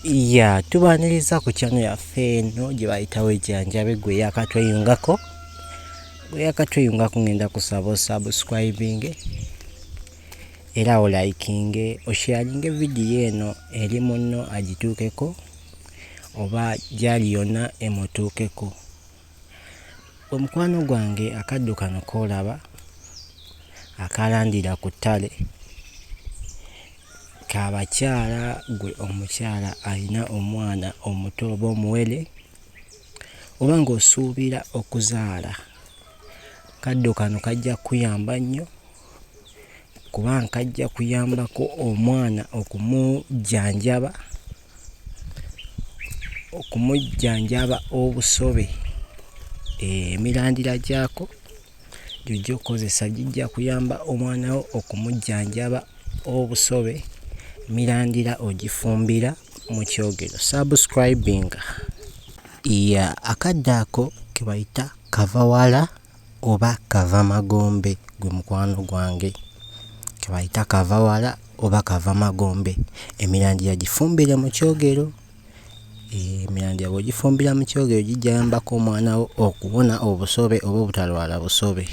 Ya tubaniriza ku channel yaffe eno gye bayita Wejjanjabe. Gwe yakatweyungako ngenda kusaba subscribing era o liking osharinge video eno eri munno agituukeko oba gyali yonna emutuukeko. Omukwano gwange akaddu kano koolaba akalandira ku ttale kabakyala, gwe omukyala alina omwana omuto oba omuwere oba ng'osuubira okuzaala. Kaddu kano kajja kuyamba nnyo kubanga kajja kuyambako omwana okumujjanjaba obusobe. Emirandira gyako gy'ojja okukozesa gijja kuyamba omwana wo okumujjanjaba obusobe. Mirandira ogifumbira mu kyogero. Subscribing. Akadde ako ke bayita kavawala oba kavamagombe. Gwe mukwano gwange ke bayita kavawala oba kavamagombe. Emirandira gifumbire mu kyogero. Emirandira bw'ogifumbira mu kyogero gijja yambako omwana wo okuwona obusobe oba obutalwala busobe.